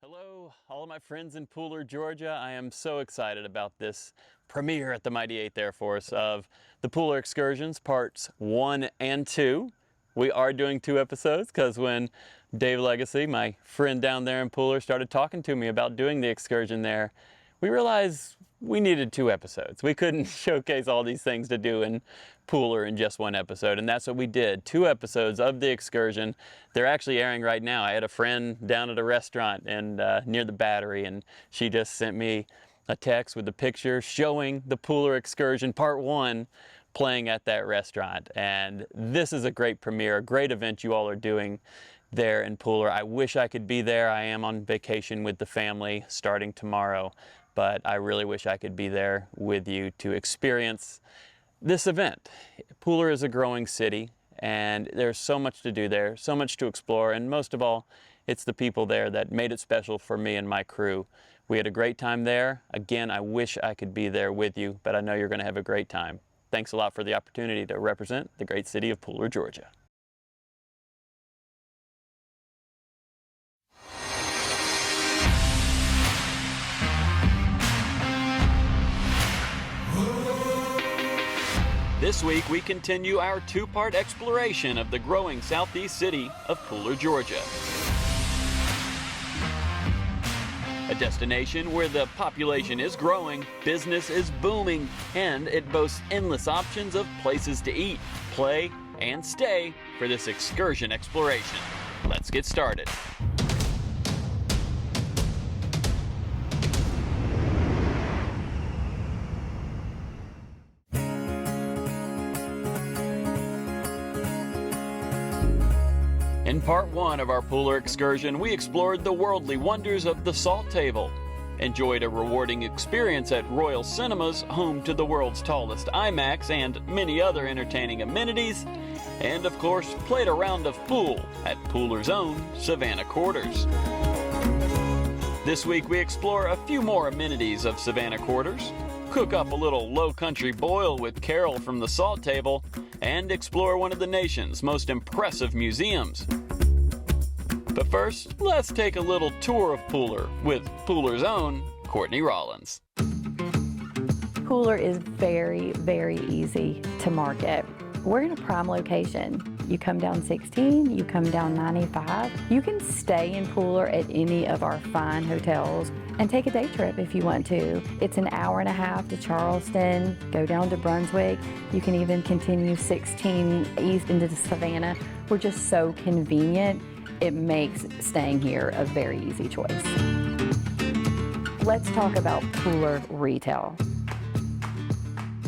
Hello, all of my friends in Pooler, Georgia. I am so excited about this premiere at the Mighty 8th Air Force of the Pooler Excursions, parts 1 and 2. We are doing 2 episodes because when Dave Legasse, my friend down there in Pooler, started talking to me about doing the excursion there, we realized we needed 2 episodes. We couldn't showcase all these things to do in Pooler in just 1 episode, and that's what we did. 2 episodes of the excursion. They're actually airing right now. I had a friend down at a restaurant and near the Battery, and she just sent me a text with a picture showing the Pooler excursion part 1 playing at that restaurant. And this is a great premiere, a great event you all are doing there in Pooler. I wish I could be there. I am on vacation with the family starting tomorrow, but I really wish I could be there with you to experience this event. Pooler is a growing city and there's so much to do there, so much to explore, and most of all, it's the people there that made it special for me and my crew. We had a great time there. Again, I wish I could be there with you, but I know you're going to have a great time. Thanks a lot for the opportunity to represent the great city of Pooler, Georgia. This week, we continue our 2-part exploration of the growing southeast city of Pooler, Georgia. A destination where the population is growing, business is booming, and it boasts endless options of places to eat, play, and stay for this excursion exploration. Let's get started. In part 1 of our Pooler excursion, we explored the worldly wonders of the Salt Table, enjoyed a rewarding experience at Royal Cinemas, home to the world's tallest IMAX and many other entertaining amenities, and of course played a round of pool at Pooler's own Savannah Quarters. This week we explore a few more amenities of Savannah Quarters, cook up a little low country boil with Carol from the Salt Table, and explore one of the nation's most impressive museums. But first, let's take a little tour of Pooler with Pooler's own Courtney Rollins. Pooler is very, very easy to market. We're in a prime location. You come down 16, you come down 95. You can stay in Pooler at any of our fine hotels and take a day trip if you want to. It's an hour and a half to Charleston, go down to Brunswick. You can even continue 16 east into Savannah. We're just so convenient. It makes staying here a very easy choice. Let's talk about Pooler retail.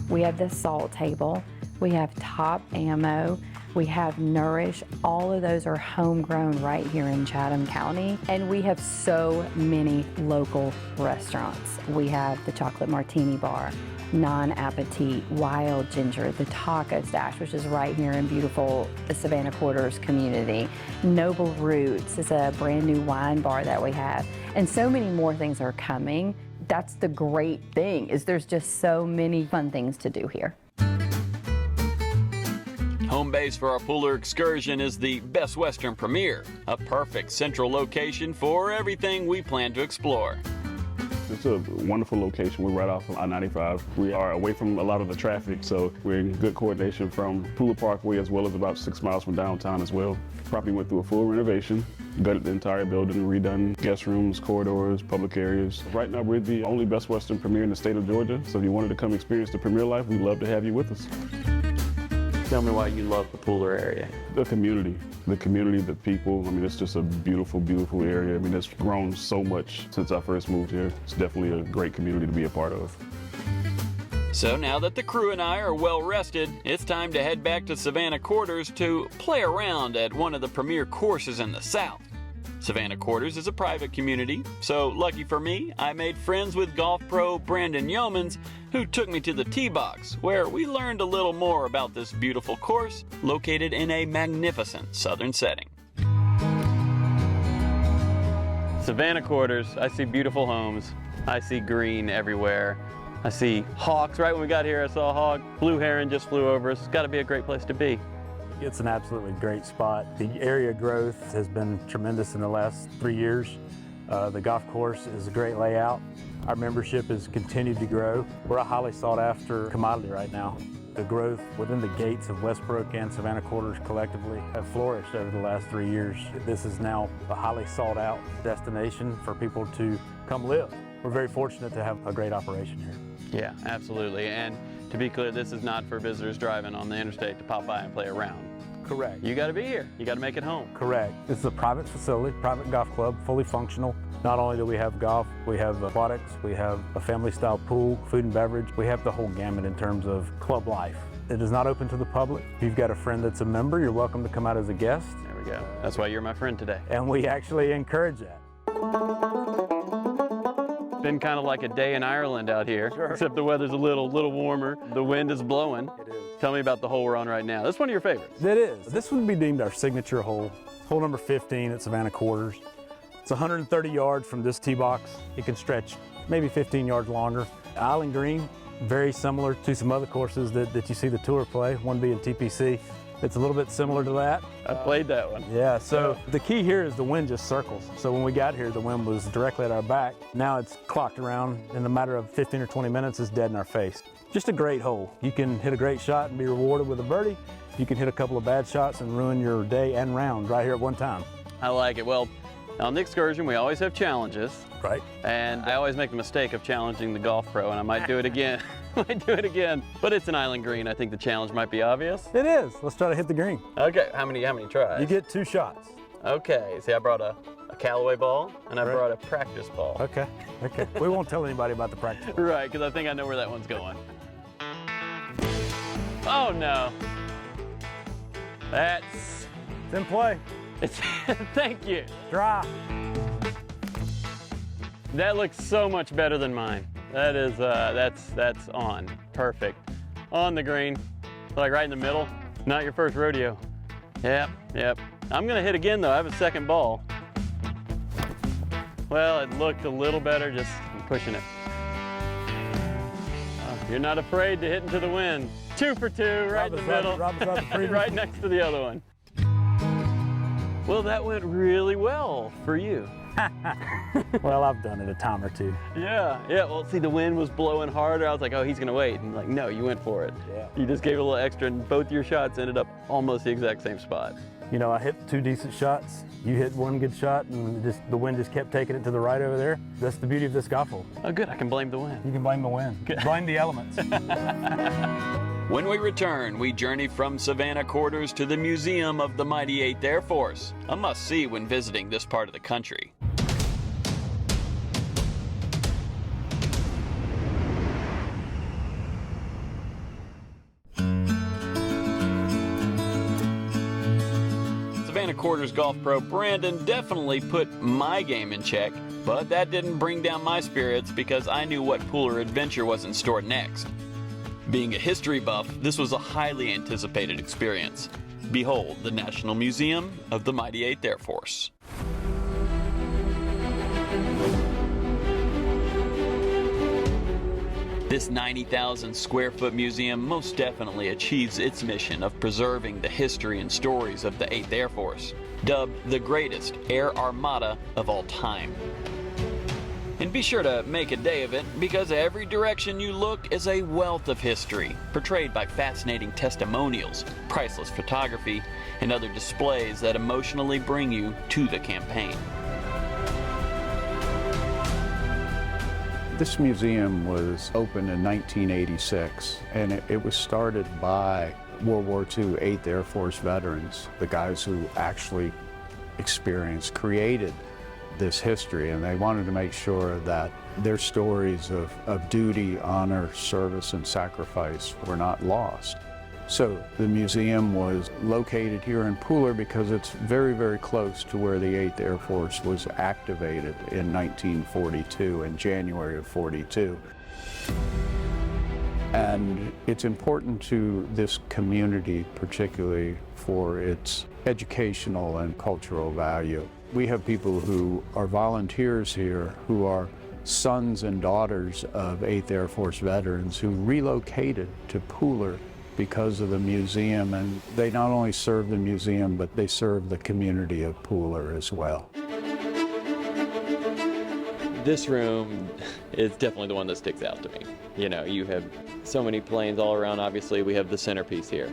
We have the Salt Table. We have Top Ammo. We have Nourish. All of those are homegrown right here in Chatham County. And we have so many local restaurants. We have the Chocolate Martini Bar, Non Appetit, Wild Ginger, the Taco Stash, which is right here in beautiful Savannah Quarters community. Noble Roots is a brand new wine bar that we have. And so many more things are coming. That's the great thing, is there's just so many fun things to do here. Home base for our Pooler excursion is the Best Western Premier, a perfect central location for everything we plan to explore. It's a wonderful location. We're right off of I-95. We are away from a lot of the traffic, so we're in good coordination from Pooler Parkway as well as about 6 miles from downtown as well. Property went through a full renovation, gutted the entire building, redone guest rooms, corridors, public areas. Right now we're the only Best Western Premier in the state of Georgia, so if you wanted to come experience the Premier life, we'd love to have you with us. Tell me why you love the Pooler area. The community, the people. I mean, it's just a beautiful, beautiful area. I mean, it's grown so much since I first moved here. It's definitely a great community to be a part of. So now that the crew and I are well rested, it's time to head back to Savannah Quarters to play around at one of the premier courses in the South. Savannah Quarters is a private community, so lucky for me, I made friends with golf pro Brandon Yeomans, who took me to the tee box, where we learned a little more about this beautiful course located in a magnificent southern setting. Savannah Quarters, I see beautiful homes, I see green everywhere. I see hawks. Right when we got here, I saw a hawk. Blue heron just flew over us. It's got to be a great place to be. It's an absolutely great spot. The area growth has been tremendous in the last 3 years. The golf course is a great layout. Our membership has continued to grow. We're a highly sought after commodity right now. The growth within the gates of Westbrook and Savannah Quarters collectively have flourished over the last 3 years. This is now a highly sought out destination for people to come live. We're very fortunate to have a great operation here. Yeah, absolutely. And to be clear, this is not for visitors driving on the interstate to pop by and play around. Correct. You got to be here. You got to make it home. Correct. It's a private facility, private golf club, fully functional. Not only do we have golf, we have aquatics, we have a family-style pool, food and beverage. We have the whole gamut in terms of club life. It is not open to the public. If you've got a friend that's a member, you're welcome to come out as a guest. There we go. That's why you're my friend today. And we actually encourage that. Been kind of like a day in Ireland out here, except the weather's a little warmer. The wind is blowing. It is. Tell me about the hole we're on right now. This is one of your favorites. It is. This would be deemed our signature hole. Hole number 15 at Savannah Quarters. It's 130 yards from this tee box. It can stretch maybe 15 yards longer. Island green, very similar to some other courses that you see the tour play, one being TPC. It's a little bit similar to that. I played that one. Yeah, so the key here is the wind just circles. So when we got here, the wind was directly at our back. Now it's clocked around. In a matter of 15 or 20 minutes, it's dead in our face. Just a great hole. You can hit a great shot and be rewarded with a birdie. You can hit a couple of bad shots and ruin your day and round right here at one time. I like it. Well, on the Excursion, we always have challenges. Right. And I always make the mistake of challenging the golf pro, and I might do it again. Might do it again. But it's an island green. I think the challenge might be obvious. It is. Let's try to hit the green. Okay, how many tries? You get 2 shots. Okay, see, I brought a Callaway ball, and I Right. brought a practice ball. Okay. We won't tell anybody about the practice. Right, because I think I know where that one's going. Oh no. That's, It's in play. thank you. Dry. That looks so much better than mine. That is, that's on. Perfect. On the green, like right in the middle. Not your first rodeo. Yep. I'm gonna hit again though, I have a second ball. Well, it looked a little better, just pushing it. You're not afraid to hit into the wind. 2 for 2, right in the middle. Right next to the other one. Well, that went really well for you. Well, I've done it a time or two. Yeah, well, see, the wind was blowing harder. I was like, oh, he's gonna wait. And like, no, you went for it. Yeah. You just gave it a little extra, and both your shots ended up almost the exact same spot. You know, I hit 2 decent shots. You hit 1 good shot, and the wind just kept taking it to the right over there. That's the beauty of this golf hole. Oh, good, I can blame the wind. You can blame the wind. Blame the elements. When we return, we journey from Savannah Quarters to the Museum of the Mighty 8th Air Force, a must-see when visiting this part of the country. Savannah Quarters golf pro Brandon definitely put my game in check, but that didn't bring down my spirits because I knew what Pooler adventure was in store next. Being a history buff, this was a highly anticipated experience. Behold, the National Museum of the Mighty 8th Air Force. This 90,000 square foot museum most definitely achieves its mission of preserving the history and stories of the 8th Air Force, dubbed the greatest air armada of all time. And be sure to make a day of it, because every direction you look is a wealth of history, portrayed by fascinating testimonials, priceless photography, and other displays that emotionally bring you to the campaign. This museum was opened in 1986, and it was started by World War II 8th Air Force veterans, the guys who actually created this history, and they wanted to make sure that their stories of duty, honor, service, and sacrifice were not lost. So the museum was located here in Pooler because it's very, very close to where the 8th Air Force was activated in 1942, in January of 42. And it's important to this community, particularly for its educational and cultural value. We have people who are volunteers here who are sons and daughters of 8th Air Force veterans who relocated to Pooler because of the museum, and they not only serve the museum, but they serve the community of Pooler as well. this room is definitely the one that sticks out to me. You know, you have so many planes all around. Obviously, we have the centerpiece here.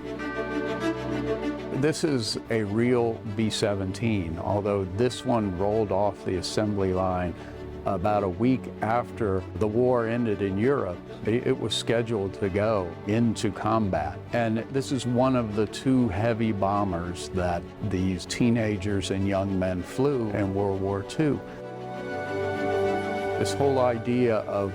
This is a real B-17, although this one rolled off the assembly line about a week after the war ended in Europe. It was scheduled to go into combat. And this is one of the 2 heavy bombers that these teenagers and young men flew in World War II. This whole idea of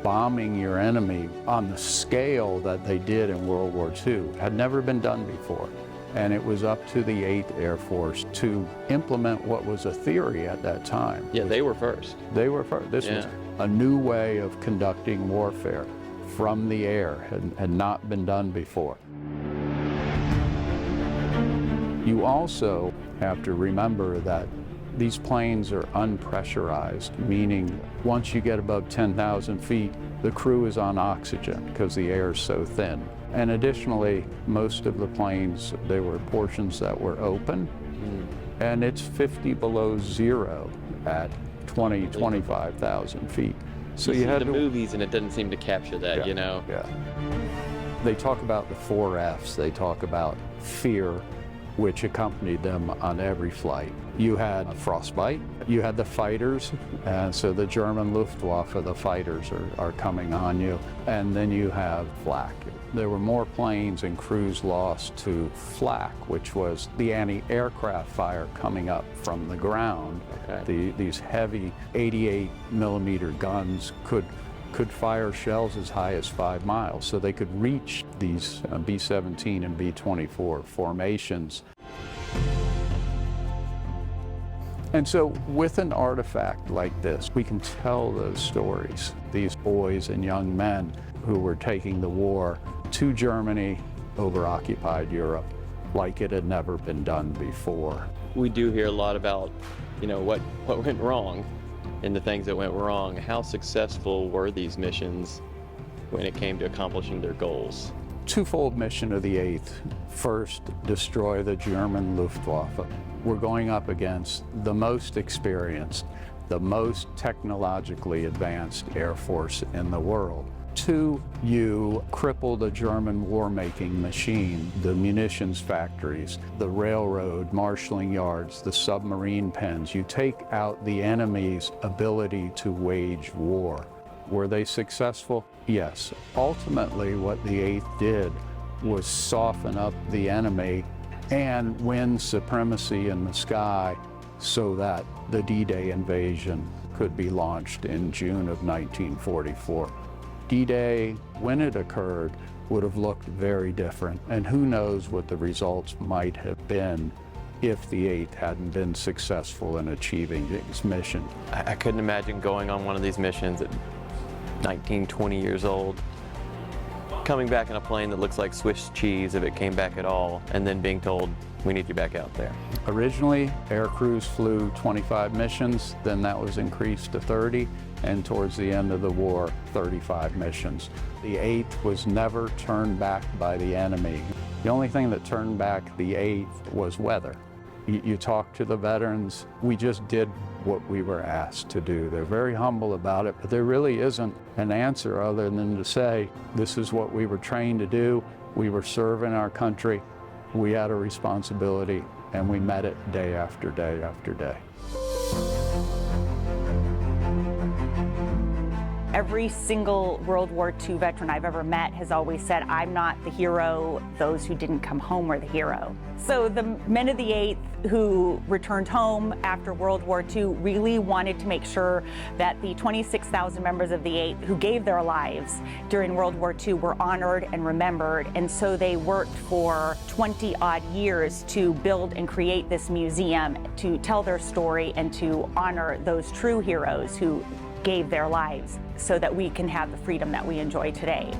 bombing your enemy on the scale that they did in World War II had never been done before. And it was up to the 8th Air Force to implement what was a theory at that time. Yeah, they were first. They were first. This was a new way of conducting warfare from the air, had not been done before. You also have to remember that these planes are unpressurized, meaning once you get above 10,000 feet, the crew is on oxygen because the air is so thin. And additionally, most of the planes, there were portions that were open, and it's 50 below zero at 20, 25,000 feet. So you had the movies, and it doesn't seem to capture that, you know? Yeah. They talk about the 4 Fs. They talk about fear, which accompanied them on every flight. You had frostbite, you had the fighters, and so the German Luftwaffe, the fighters are coming on you, and then you have flak. There were more planes and crews lost to flak, which was the anti-aircraft fire coming up from the ground. Okay. These heavy 88 millimeter guns could fire shells as high as 5 miles, so they could reach these B-17 and B-24 formations. And so with an artifact like this, we can tell those stories. These boys and young men who were taking the war to Germany over occupied Europe like it had never been done before. We do hear a lot about, you know, what went wrong and the things that went wrong. How successful were these missions when it came to accomplishing their goals? Twofold mission of the 8th. First, destroy the German Luftwaffe. We're going up against the most experienced, the most technologically advanced Air Force in the world. 2, you cripple the German war-making machine, the munitions factories, the railroad, marshalling yards, the submarine pens. You take out the enemy's ability to wage war. Were they successful? Yes. Ultimately, what the 8th did was soften up the enemy and win supremacy in the sky so that the D-Day invasion could be launched in June of 1944. D-Day, when it occurred, would have looked very different, and who knows what the results might have been if the 8th hadn't been successful in achieving its mission. I couldn't imagine going on one of these missions at 19, 20 years old, coming back in a plane that looks like Swiss cheese if it came back at all, and then being told, we need you back out there. Originally, air crews flew 25 missions, then that was increased to 30, and towards the end of the war, 35 missions. The 8th was never turned back by the enemy. The only thing that turned back the 8th was weather. You talk to the veterans, we just did what we were asked to do. They're very humble about it, but there really isn't an answer other than to say, this is what we were trained to do. We were serving our country. We had a responsibility, and we met it day after day after day. Every single World War II veteran I've ever met has always said, I'm not the hero, those who didn't come home were the hero. So the men of the 8th who returned home after World War II really wanted to make sure that the 26,000 members of the 8th who gave their lives during World War II were honored and remembered, and so they worked for 20-odd years to build and create this museum to tell their story and to honor those true heroes who gave their lives so that we can have the freedom that we enjoy today.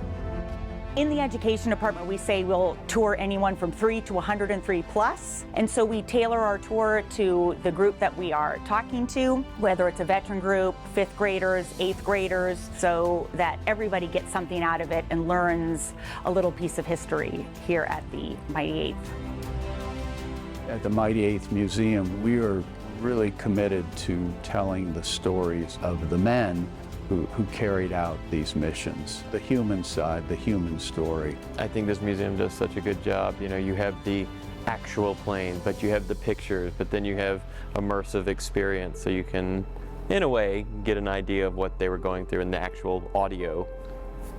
In the education department, we say we'll tour anyone from 3 to 103 plus, and so we tailor our tour to the group that we are talking to, whether it's a veteran group, 5th graders, 8th graders, so that everybody gets something out of it and learns a little piece of history here at the Mighty 8th. At the Mighty 8th Museum, we are really committed to telling the stories of the men who carried out these missions. The human side, the human story. I think this museum does such a good job. You know, you have the actual plane, but you have the pictures, but then you have immersive experience, so you can, in a way, get an idea of what they were going through in the actual audio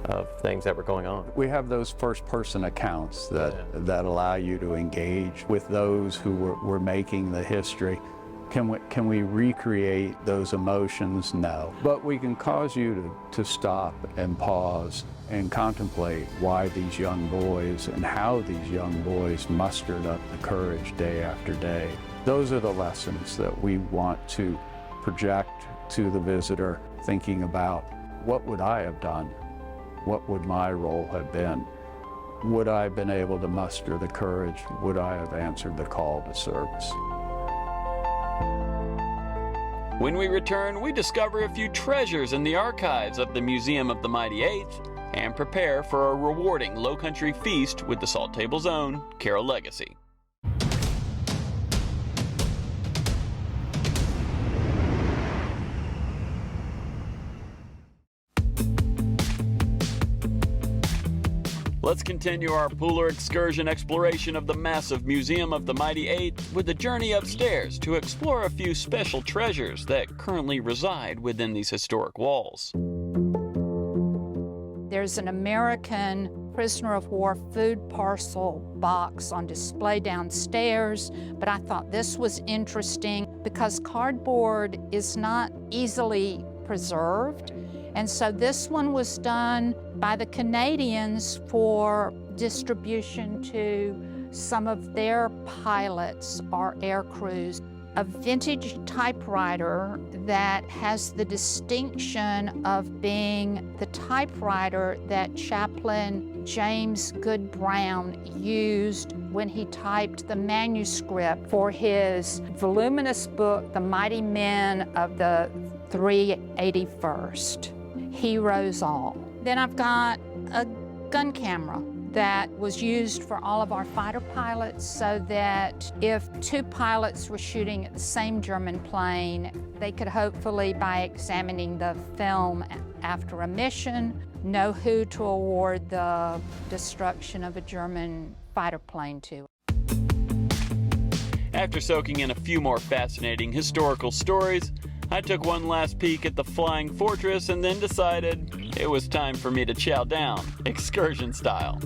of things that were going on. We have those first-person accounts that allow you to engage with those who were making the history. Can we recreate those emotions? No. But we can cause you to stop and pause and contemplate why these young boys and how these young boys mustered up the courage day after day. Those are the lessons that we want to project to the visitor, thinking about, what would I have done? What would my role have been? Would I have been able to muster the courage? Would I have answered the call to service? When we return, we discover a few treasures in the archives of the Museum of the Mighty Eighth and prepare for a rewarding low-country feast with the Salt Table's own Carol Legasse. Let's continue our Pooler excursion exploration of the massive Museum of the Mighty Eighth with a journey upstairs to explore a few special treasures that currently reside within these historic walls. There's an American prisoner of war food parcel box on display downstairs, but I thought this was interesting because cardboard is not easily preserved. And so this one was done by the Canadians for distribution to some of their pilots or air crews. A vintage typewriter that has the distinction of being the typewriter that Chaplain James Good Brown used when he typed the manuscript for his voluminous book, The Mighty Men of the 381st. Heroes All. Then I've got a gun camera that was used for all of our fighter pilots so that if two pilots were shooting at the same German plane, they could hopefully, by examining the film after a mission, know who to award the destruction of a German fighter plane to. After soaking in a few more fascinating historical stories, I took one last peek at the Flying Fortress and then decided it was time for me to chow down, excursion style.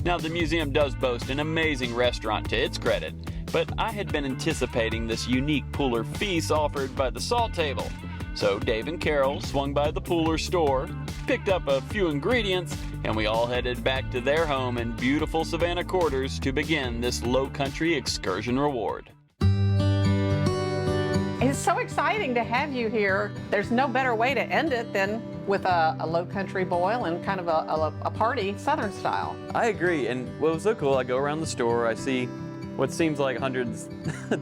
Now, the museum does boast an amazing restaurant to its credit, but I had been anticipating this unique Pooler feast offered by the Salt Table. So Dave and Carol swung by the Pooler store, picked up a few ingredients, and we all headed back to their home in beautiful Savannah Quarters to begin this low-country excursion reward. It's so exciting to have you here. There's no better way to end it than with a low country boil and kind of a party Southern style. I agree, and what was so cool, I go around the store, I see what seems like hundreds,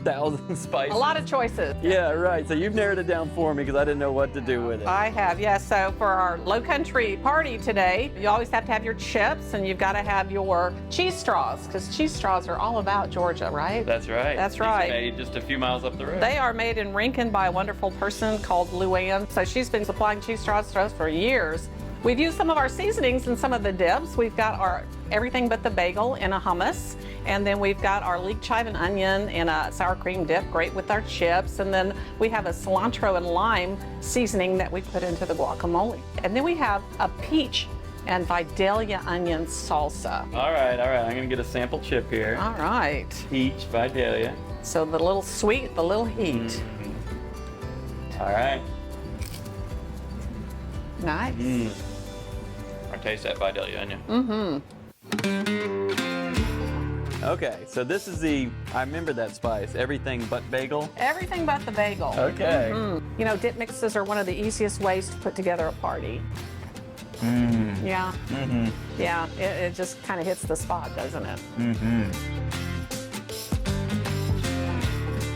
thousands spices. A lot of choices. Yeah, right. So you've narrowed it down for me because I didn't know what to do with it. I have, yes. So for our low country party today, you always have to have your chips and you've got to have your cheese straws because cheese straws are all about Georgia, right? That's right. That's These right. are made just a few miles up the road. They are made in Rincon by a wonderful person called Luann. So she's been supplying cheese straws to us for years. We've used some of our seasonings in some of the dips. We've got our everything but the bagel in a hummus. And then we've got our leek chive and onion in a sour cream dip, great with our chips. And then we have a cilantro and lime seasoning that we put into the guacamole. And then we have a peach and Vidalia onion salsa. All right. I'm gonna get a sample chip here. All right. Peach, Vidalia. So the little sweet, the little heat. All right. Nice. I taste that Vidalia onion. Okay, so this is I remember that spice, everything but bagel. Everything but the bagel. Okay. You know, dip mixes are one of the easiest ways to put together a party. Yeah. Yeah, it just kind of hits the spot, doesn't it?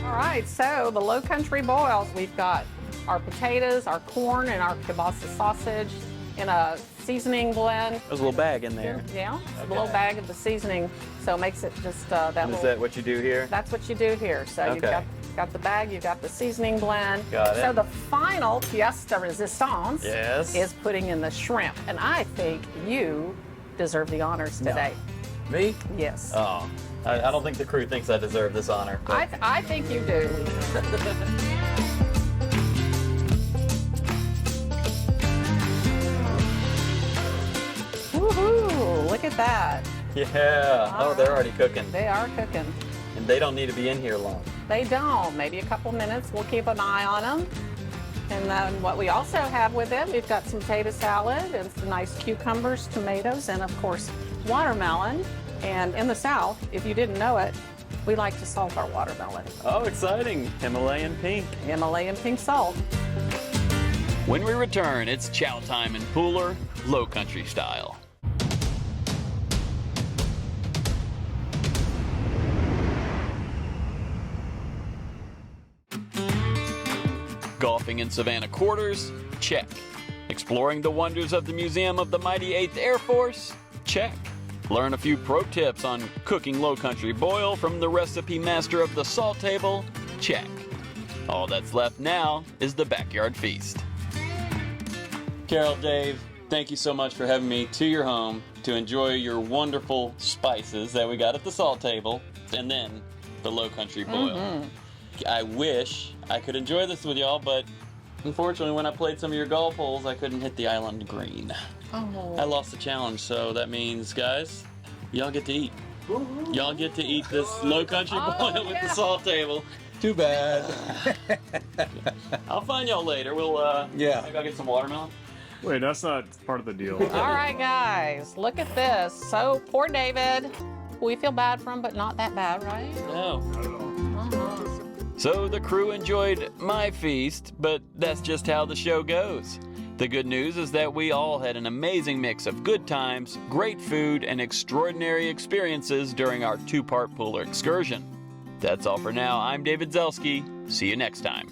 All right, so the low country boils, we've got our potatoes, our corn, and our kielbasa sausage in a seasoning blend. There's a little bag in there. Yeah, a little bag of the seasoning, so it makes it just that And is little. that what you do here? That's what you do here. So you've got Got the bag, you got the seasoning blend. Got it. So the final pièce de résistance Yes. is putting in the shrimp. And I think you deserve the honors today. Me? Yes. Oh, I don't think the crew thinks I deserve this honor. but- I think you do. Woohoo! Look at that. Yeah. Oh, they're already cooking. They are cooking. And they don't need to be in here long. They don't. Maybe a couple minutes. We'll keep an eye on them. And then what we also have with it, we've got some potato salad and some nice cucumbers, tomatoes, and of course, watermelon. And in the South, if you didn't know it, we like to salt our watermelon. Oh, exciting. Himalayan pink. Himalayan pink salt. When we return, it's chow time in Pooler, low country style. Golfing in Savannah Quarters? Check. Exploring the wonders of the Museum of the Mighty 8th Air Force? Check. Learn a few pro tips on cooking low country boil from the recipe master of the salt table? Check. All that's left now is the backyard feast. Carol, Dave, thank you so much for having me to your home to enjoy your wonderful spices that we got at the salt table, and then the low country boil. I wish I could enjoy this with y'all, but unfortunately when I played some of your golf holes, I couldn't hit the island green. Oh. I lost the challenge, so that means, guys, y'all get to eat. Y'all get to eat this low country boil with the salt table. Too bad. I'll find y'all later. We'll, Yeah. maybe I'll get some watermelon. Wait, that's not part of the deal. All right, guys, look at this. So, poor David. We feel bad for him, but not that bad, right? No. So the crew enjoyed my feast, but that's just how the show goes. The good news is that we all had an amazing mix of good times, great food, and extraordinary experiences during our two-part Pooler excursion. That's all for now. I'm David Zelski. See you next time.